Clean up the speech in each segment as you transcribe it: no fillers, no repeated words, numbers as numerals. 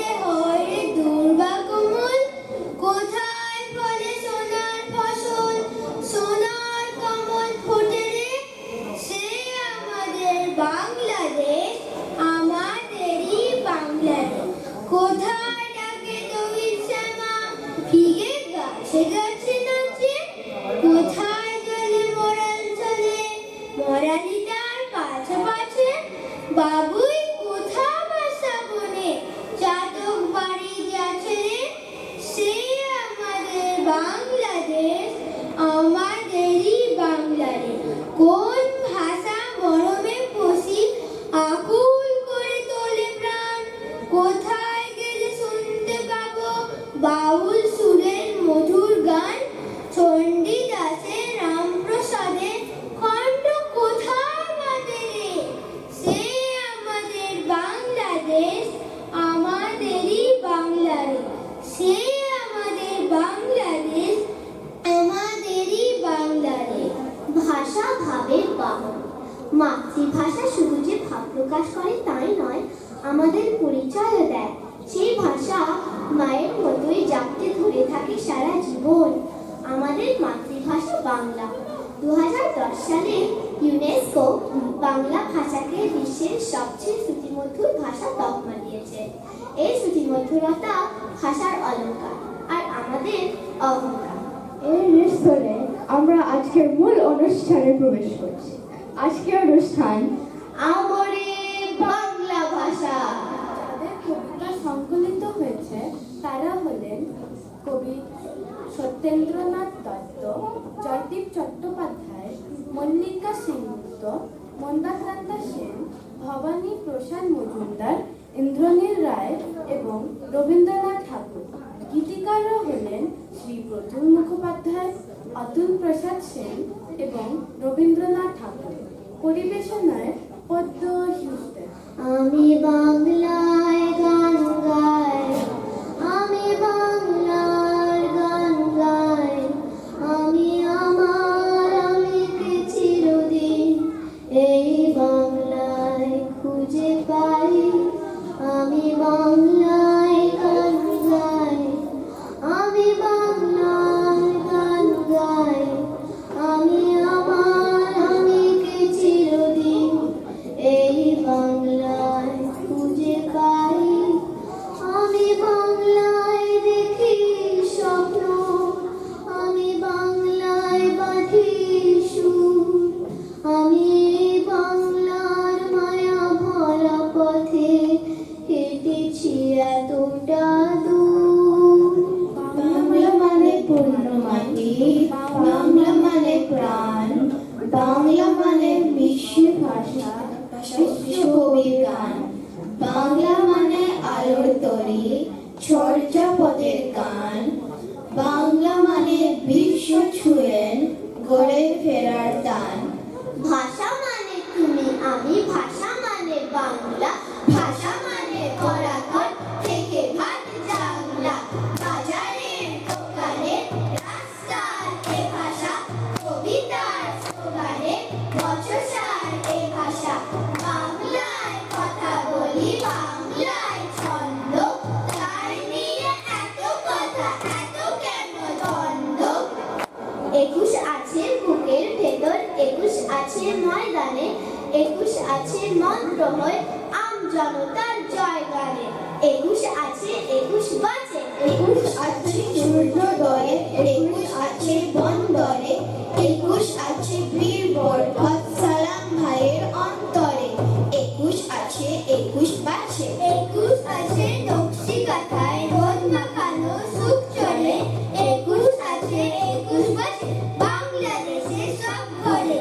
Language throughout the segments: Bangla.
যে হয় রে দুর্গা কোমল, কোথায় ফলে সোনার ফসল, সোনার কমল ফোটে রে, সে আমাদের বাংলাদেশ, আমাদেরই বাংলাদেশ। কোথায় ডাকে তবির শ্যামা, ভিগে গাছে গাছে নাচে, কোথায় জলে মরাল চলে, মরালি তার পাছে পাছে, বাবুই কোথা বাসা বনে, চাতক বাড়ি যাচ্ছে রে, সে আমাদের বাংলাদেশ, আমাদেরই বাংলাদেশ। কোন ভাষা মরমে পশি, আকুল করে তোলে প্রাণ, কোথায় গেলে শুনতে পাবো বাউল সুরের মধুর গান, চণ্ডীদাসের রামপ্রসাদে খণ্ড কোথায় বাঁধে রে, সে আমাদের বাংলাদেশ, আমাদেরই বাংলাদেশ। সে আমাদের বাংলাদেশ, আমাদেরই বাংলাদেশ। ভাষা ভাবের বাহন। মাতৃভাষা শুধু যে ভাব প্রকাশ করে তাই নয়, আমাদের পরিচয়ও দেয়। সেই ভাষা মায়ের মতোই জাগতে ধরে থাকে সারা জীবন। আমাদের মাতৃভাষা বাংলা। 2010 সালে ইউনেস্কো বাংলা ভাষাকে বিশ্বের সবচেয়ে শ্রুতিমধুর ভাষা তকমা দিয়েছে। এই শ্রুতিমধুরতা ভাষার অলংকার আর আমাদের অহংকার। এই রেস্তোরাঁয় আমরা আজকের মূল অনুষ্ঠানে প্রবেশ করছি। আজকের অনুষ্ঠান আমরে বাংলা ভাষা। যাদের কবিতা সংকলিত হয়েছে তারা হলেন কবি সত্যেন্দ্রনাথ দত্ত, জয়দীপ চট্টোপাধ্যায়, মল্লিকা সেনগুপ্ত, মন্দাক্রান্তা সেন, ভবানী প্রসাদ মজুমদার, ইন্দ্রনীল রায় এবং রবীন্দ্রনাথ ঠাকুর। গীতিকাররা হলেন শ্রী প্রতুল মুখোপাধ্যায়, অতুল প্রসাদ সেন এবং রবীন্দ্রনাথ ঠাকুর। পরিবেশনায় পদ্ম হিউস্টন। আমি বাংলায় গান গাই, আমি বাংলার গান গাই, আমি আমার আমিকে চিরদিন এই বাংলায় খুঁজে পাই। আমি বাংলায় গান গাই, আমি বাংলায় গান গাই, আমি আমার আমিকে চিরদিন এই বাংলায় খুঁজে পাই। আমি বাংলায় দেখি স্বপ্ন, আমি বাংলায় বাঁধি সুর, আমি বাংলার মায়া ভরা পথে হেঁটেছি এতটা দূর। বাংলা মানে পূর্ণ মাটি, বাংলা মানে প্রাণ, বাংলা মানে বিশ্ব ভাষা, বিশ্ব কবির গান। বাংলা মানে আলোর তরি, চর্যাপদের গান। বাংলা মানে বিশ্ব ছুঁয়েন গড়ে ফেরার দান। ভাষা মানে তুমি আমি, ভাষা মানে বাংলা, ভাষা মানে ঘোরাঘর থেকে ভাত জাংলা। বাজারের দোকানে রাস্তার এ ভাষা, কবিতার স্লোগানে বচসার এ ভাষা। বাংলায় কথা বলি, বাংলায় ছন্দ, তাই নিয়ে এত কথা, এত কেন দ্বন্দ্ব। 21 আছে বুকের ভেতর, 21 আছে ময়দানে, 21 আছে মন্ত্র হয়ে আম জনতার জয়গানে। 21 আছে 21 বাজে, 21 আছে সূর্যোদয়ে, 21 আছে বন্দরে, 21 আছে বীর বরকত সালাম ভাইয়ের অন্তরে। 21 আছে 21 বাজে, 21 আছে নকশি কাঁথায় রোদ মাখানো সুখ চলে, 21 আছে 21 বাজে বাংলাদেশে সব ঘরে।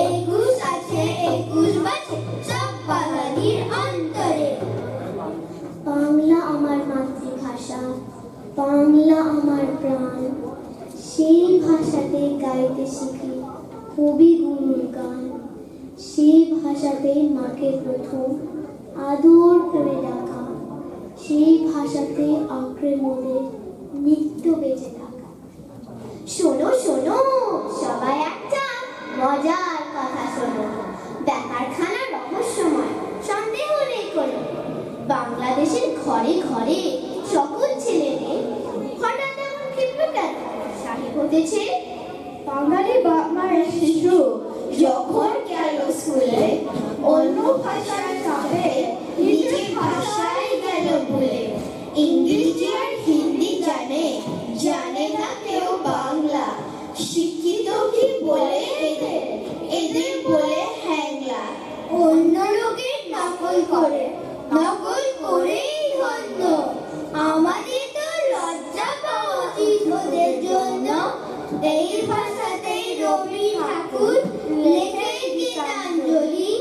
21 আছে 21 বাজে সব বাঙালির অন্তরে। বাংলা আমার মাতৃভাষা, বাংলা আমার প্রাণ, সেই ভাষাতে গাইতে শিখি কবিগুরুর গান। সেই ভাষাতে মাকে প্রথম আদর করে ডাকা, সেই ভাষাতে আঁকড়ে মোদের নিত্য বেঁচে থাকা। শোনো শোনো সবাই একটা মজার কথা শোনো, ব্যাপারখানা রহস্যময়, সন্দেহ নেই কোনো। বাংলাদেশের ঘরে ঘরে সকল ছেলে মেয়ে হঠাৎ এমন ক্ষিপ্র কেন? সাহেব হতেছে বাঙালি বাপ মায়ের শিশু যখন গেল স্কুলে অন্য ভাষার চাপে নিজের ভাষায় গেল ভুলে। ইংরেজি আর হিন্দি জানে, জানে না কেউ বাংলা। শিক্ষিত কি বলে এদের, এদের বলে হ্যাংলা। অন্য লোকের নকল করে, নকল করেই ধন্য। আমাদের তো লজ্জা পাওয়া উচিত ওদের জন্য। এই ভাষাতেই রবি ঠাকুর লেখে গীতাঞ্জলি।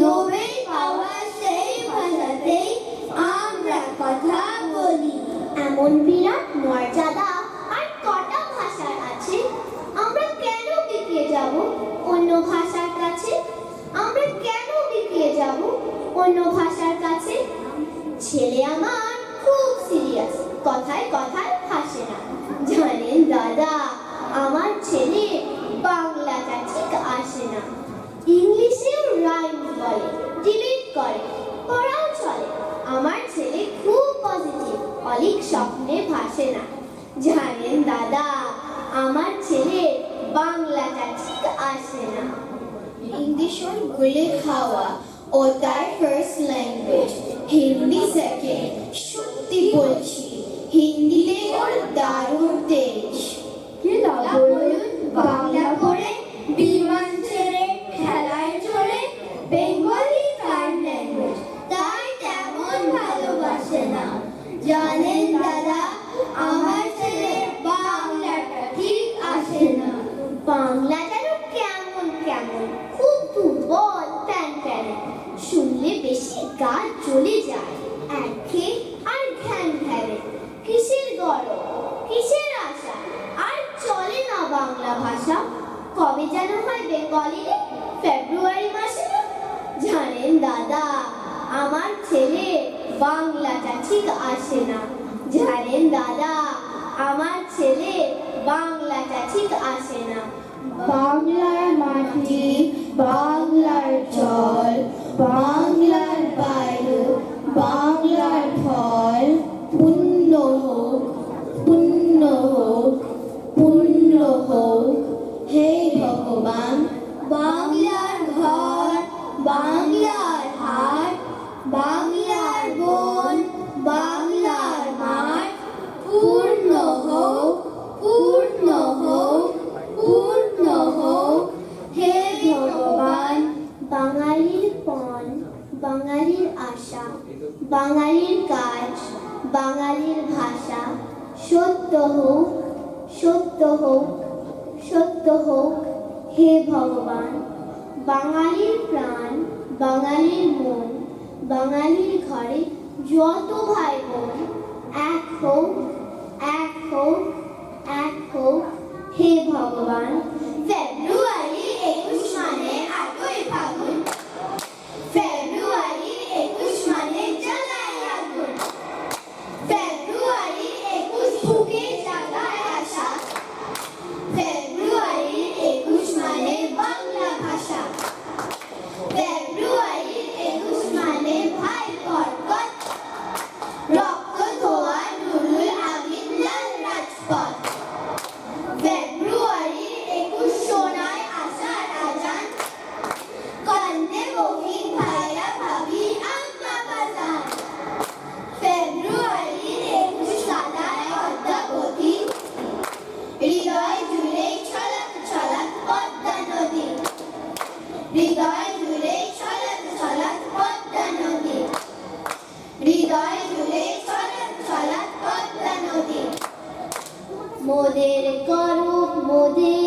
নোবেল পাওয়া সেই ভাষাতেই আমরা কথা বলি। এমন বিরাট মর্যাদা আর কটা ভাষার আছে, আমরা কেন বিকিয়ে যাব অন্য ভাষার কাছে? আমরা কেন বিকিয়ে যাব অন্য ভাষার কাছে? ছেলে আমার খুব সিরিয়াস, কথায় কথায় হাসে না। জানেন দাদা, আমার ছেলে বাংলাটা ঠিক আসে না। ইংলিশেও রাইম বলে, ডিবেট করে, পড়াও চলে। আমার ছেলে খুব পজিটিভ, অলিক স্বপ্নে ভাসে না। জানেন দাদা, আমার ছেলে বাংলাটা ঠিক আসে না। ইংলিশ ওর গুলে খাওয়া, ও তার ফার্স্ট ল্যাঙ্গুয়েজ। হিন্দি সেকেন্ড, সত্যি বলছি, হিন্দিতে ওর দারুণ তেজ। কি লাভ বলুন বাংলা পড়ে, বিমান ছেড়ে খেলায় চলে। বেঙ্গলি তার ল্যাঙ্গুয়েজ, তাই তেমন ভালোবাসে না। জানেন দাদা, আমার ছেলে বাংলাটা ঠিক আসে না। বাংলা যেন কেমন কেমন, খুব দুর্বল প্যান প্যানে। শুনলে বেশি গা জ্বলে যায়, একঘেয়ে আর ঘ্যান ঘ্যানে। কিসের গরম, কিসের আশা, আর চলে না বাংলা ভাষা। কবে যেন হয় বেঙ্গলি ডে, ফেব্রুয়ারি মাসে না? জানেন দাদা, আমার ছেলে বাংলাটা ঠিক আসে না। জানেন দাদা, আমার ছেলে বাংলাটা ঠিক আসে না। বাংলার মাটি, বাংলার জল, বাংলার বায়ু, বাংলার ফল। পুণ্য হোক, পুণ্য হোক, পুণ্য হোক, হে ভগবান। বাংলার ঘর, বাংলার হাট, বাংলার বন, বাংলার মাঠ। পূর্ণ হোক, পূর্ণ হোক, পূর্ণ হোক, হে ভগবান। বাঙালির পণ, বাঙালির আশা, বাঙালির কাজ, বাঙালির ভাষা। সত্য হোক, সত্য হোক, সত্য হোক, হে ভগবান। বাঙালির প্রাণ, বাঙালির মন, বাঙালির ঘরে যত ভাই বোন। এক হোক, এক হোক, এক হোক, হে ভগবান। ফেব্রুয়ারি 21 মানে 8ই ফাগুন। ফেব্রুয়ারি 21 মানে জ্বালায় আগুন। ফেব্রুয়ারি 21 বুকে জাগায় আশা। ফেব্রুয়ারি 21 মানে বাংলা ভাষা। ফেব্রুয়ারি 21 মানে ভাই বরকত। রক্ত ধোয়া নুরুল আমিন লাল রাজপথ। ফেব্রুয়ারি 21 সোনায় আশার আজান। কান্দে বহিন ভাইয়া ভাবি আম্মা বাজান। ফেব্রুয়ারি 21 সাদায় অদ্যাবধি। হৃদয় জুড়ে ছলক ছলক পদ্মা নদী। হৃদয় জুড়ে ছলক ছলক পদ্মা নদী। হৃদয় জুড়ে ছলক ছলক পদ্মা নদী। মোদের করুক মোদের